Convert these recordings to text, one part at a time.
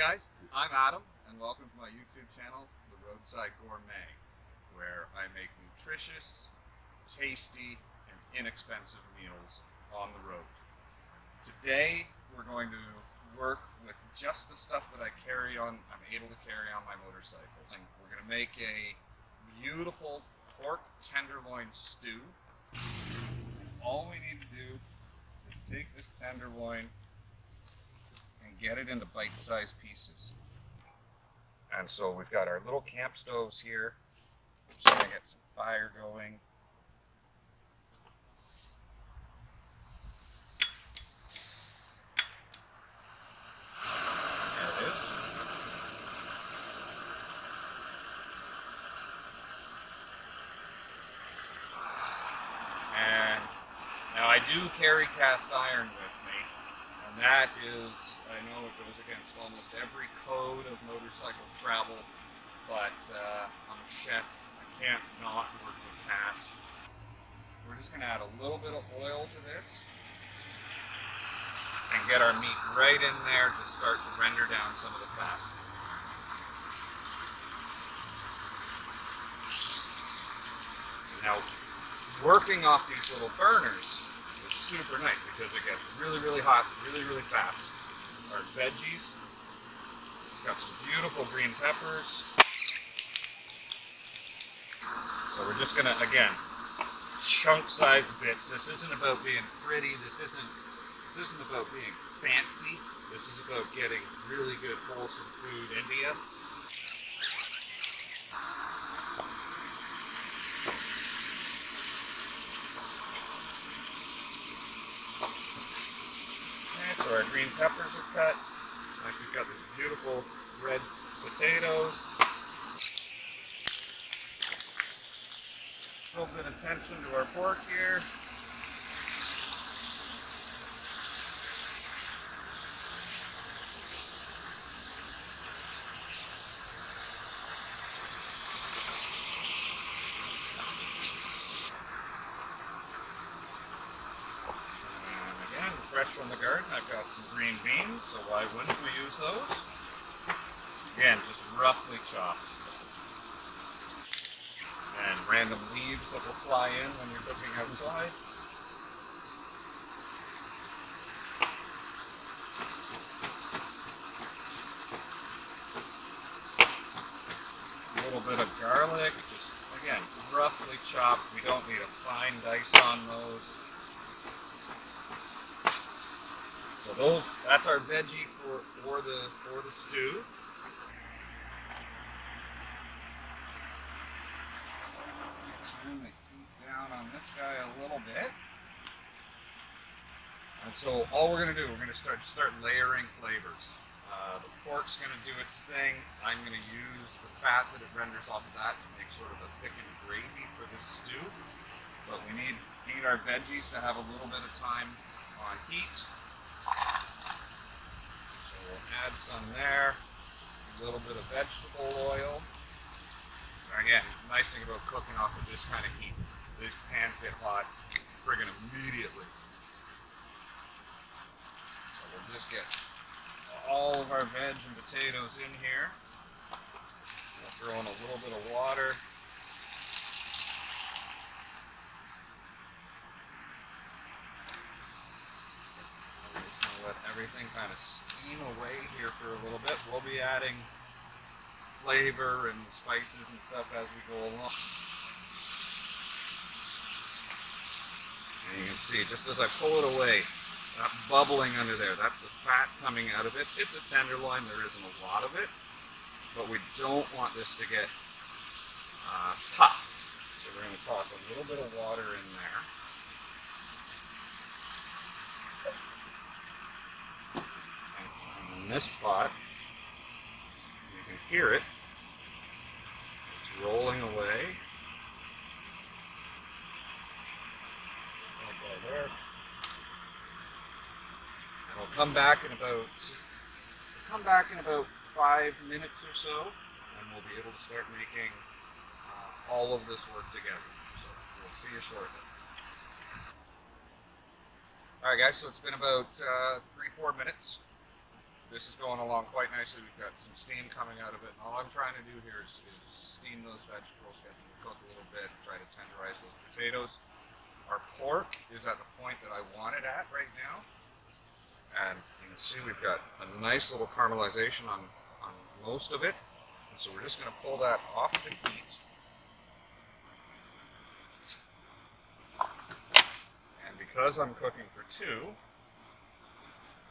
guys, I'm Adam, and welcome to my YouTube channel, The Roadside Gourmet, where I make nutritious, tasty, and inexpensive meals on the road. Today, we're going to work with just the stuff that I'm able to carry on my motorcycle. And we're going to make a beautiful pork tenderloin stew. All we need to do is take this tenderloin and get it into bite-sized pieces. And so we've got our little camp stoves here. Just gonna get some fire going. There it is. And now I do carry cast iron with me, and that is, I know it goes against almost every code of motorcycle travel, but I'm a chef. I can't not work with cast. We're just going to add a little bit of oil to this and get our meat right in there to start to render down some of the fat. Now, working off these little burners is super nice because it gets really, really hot, really, really fast. Our veggies, got some beautiful green peppers. So we're just gonna, again, chunk-sized bits. This isn't about being pretty. This isn't about being fancy. This is about getting really good, wholesome food into you. So our green peppers are cut. Like we've got these beautiful red potatoes. A little bit of attention to our pork here. Fresh from the garden, I've got some green beans, so why wouldn't we use those? Again, just roughly chopped. And random leaves that will fly in when you're cooking outside. A little bit of garlic, just, again, roughly chopped. We don't need a fine dice on those. So that's our veggie for the stew. Turn the heat down on this guy a little bit. And so all we're going to do, we're going to start layering flavors. The pork's going to do its thing. I'm going to use the fat that it renders off of that to make sort of a thickened gravy for this stew. But we need our veggies to have a little bit of time on heat. So we'll add some there, a little bit of vegetable oil. Again, nice thing about cooking off of this kind of heat, these pans get hot friggin' immediately. So we'll just get all of our veg and potatoes in here. We'll throw in a little bit of water. Let everything kind of steam away here for a little bit. We'll be adding flavor and spices and stuff as we go along. And you can see, just as I pull it away, that bubbling under there, that's the fat coming out of it. It's a tenderloin, there isn't a lot of it, but we don't want this to get tough. So we're going to toss a little bit of water in there. In this pot, you can hear it. It's rolling away. Right there. And it'll come back in about 5 minutes or so, and we'll be able to start making all of this work together. So we'll see you shortly. Alright guys, so it's been about 3-4 minutes. this is going along quite nicely. We've got some steam coming out of it. And all I'm trying to do here is steam those vegetables, get them to cook a little bit, and try to tenderize those potatoes. Our pork is at the point that I want it at right now. And you can see we've got a nice little caramelization on most of it. And so we're just going to pull that off the heat. And because I'm cooking for two,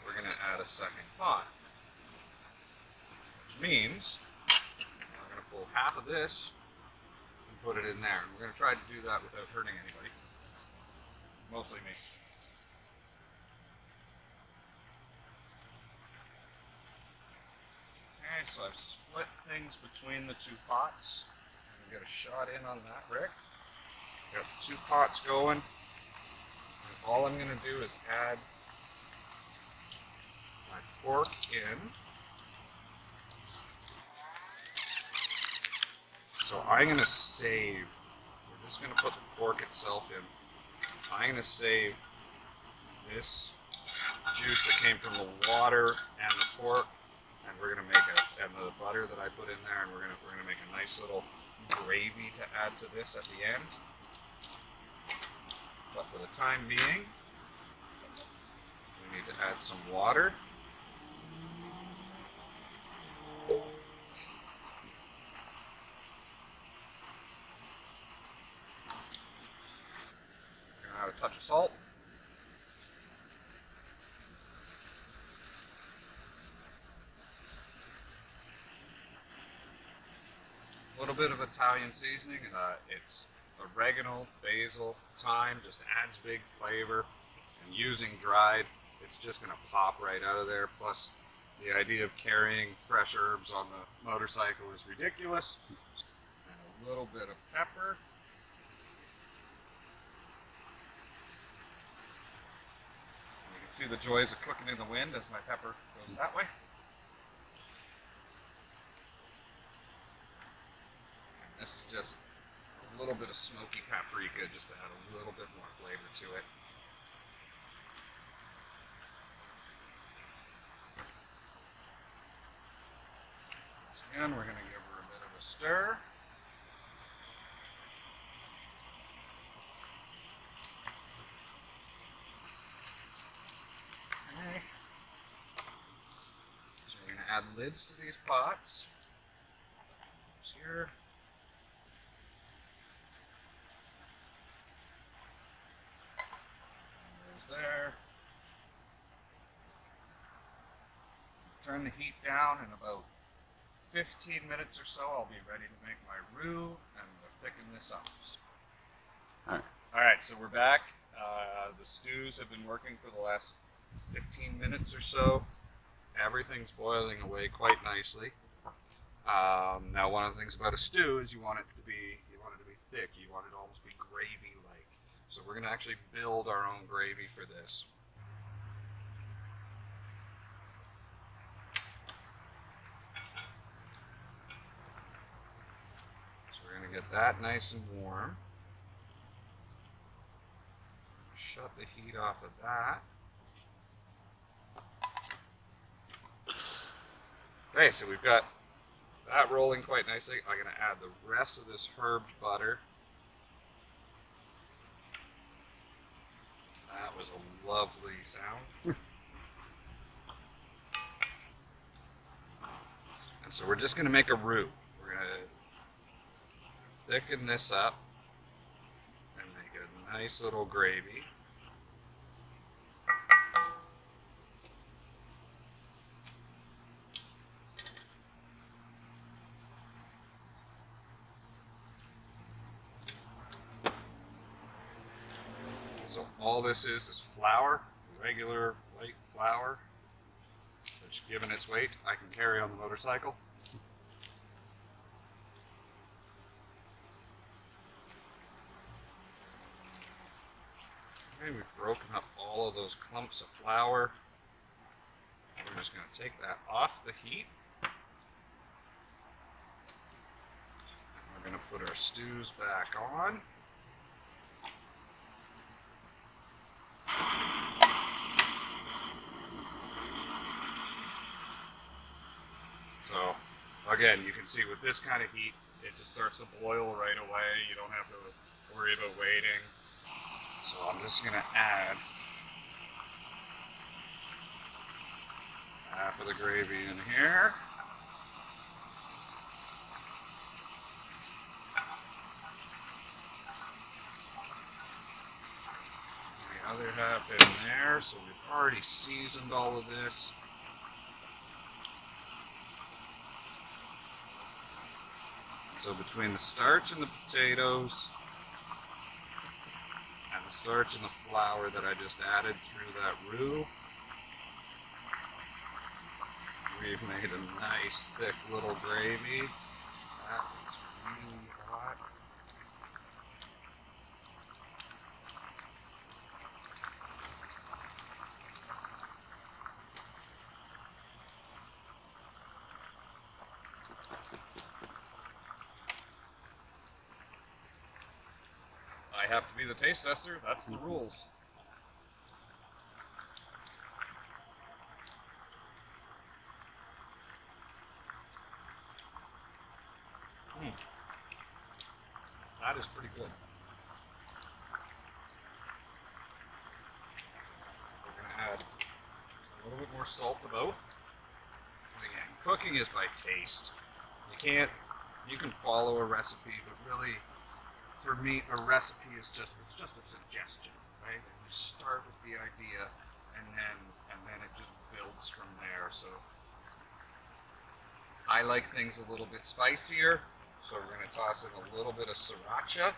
we're going to add a second pot. Which means I'm going to pull half of this and put it in there. And we're going to try to do that without hurting anybody. Mostly me. Okay, so I've split things between the two pots. I'm going to get a shot in on that, Rick. Got the two pots going. And all I'm going to do is add my pork in. So I'm going to save, we're just going to put the pork itself in. I'm going to save this juice that came from the water and the pork, and we're going to make and the butter that I put in there, and we're going to make a nice little gravy to add to this at the end. But for the time being, we need to add some water. Add a touch of salt. A little bit of Italian seasoning. It's oregano, basil, thyme, just adds big flavor. And using dried, it's just going to pop right out of there. Plus, the idea of carrying fresh herbs on the motorcycle is ridiculous. And a little bit of pepper. See the joys of cooking in the wind as my pepper goes that way. And this is just a little bit of smoky paprika just to add a little bit more flavor to it. So again, we're going to give her a bit of a stir. Add lids to these pots. There's here. And there's there. Turn the heat down. In about 15 minutes or so, I'll be ready to make my roux and thicken this up. Alright, so we're back. The stews have been working for the last 15 minutes or so. Everything's boiling away quite nicely. Now, one of the things about a stew is you want it to be thick. You want it to almost be gravy-like. So we're going to actually build our own gravy for this. So we're going to get that nice and warm. Shut the heat off of that. Okay, so we've got that rolling quite nicely. I'm going to add the rest of this herbed butter. That was a lovely sound. And so we're just going to make a roux. We're going to thicken this up and make a nice little gravy. So all this is flour, regular white flour, which given its weight, I can carry on the motorcycle. Okay, we've broken up all of those clumps of flour. We're just going to take that off the heat. And we're going to put our stews back on. again, you can see with this kind of heat, it just starts to boil right away. You don't have to worry about waiting. So I'm just going to add half of the gravy in here. The other half in there. So we've already seasoned all of this. So between the starch and the potatoes, and the starch and the flour that I just added through that roux, we've made a nice thick little gravy. That is really hot. I have to be the taste tester. That's the rules. That is pretty good. We're going to add a little bit more salt to both. And again, cooking is by taste. You can follow a recipe, but really, for me, a recipe is just a suggestion, right? You start with the idea, and then it just builds from there. So I like things a little bit spicier, so we're going to toss in a little bit of sriracha.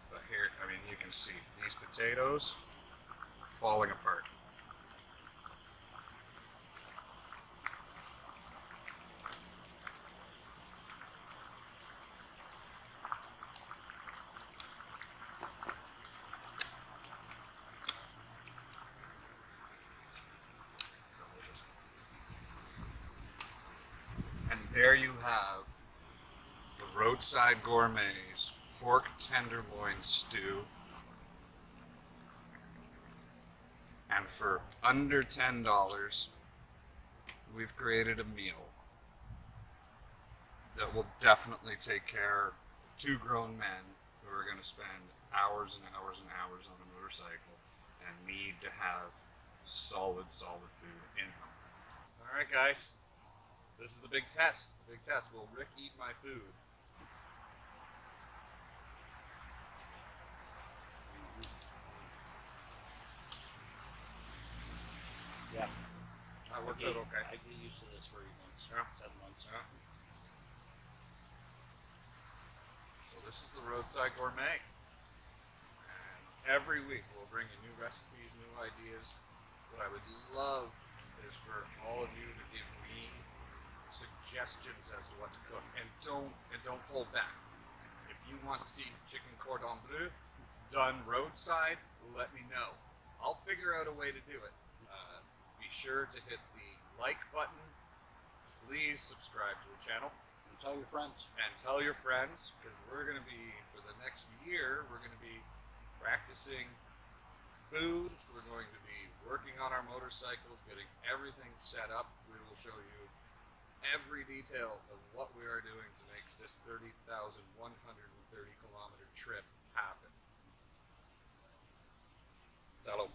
But here, I mean, you can see these potatoes falling apart. There you have the Roadside Gourmet's pork tenderloin stew. And for under $10, we've created a meal that will definitely take care of two grown men who are going to spend hours and hours and hours on a motorcycle and need to have solid food in them. All right, guys. This is the big test. The big test. Will Rick eat my food? Yeah. That worked out okay. I get used to this for 8 months. Yeah. 7 months. Yeah. So this is the Roadside Gourmet. And every week we'll bring you new recipes, new ideas. What I would love is for all of you to give me suggestions as to what to cook, and don't hold back. If you want to see chicken cordon bleu done roadside, let me know. I'll figure out a way to do it. Be sure to hit the like button. Please subscribe to the channel. And tell your friends. And tell your friends, because we're going to be, for the next year, we're going to be practicing food. We're going to be working on our motorcycles, getting everything set up. We will show you every detail of what we are doing to make this 30,130 kilometer trip happen. Hello.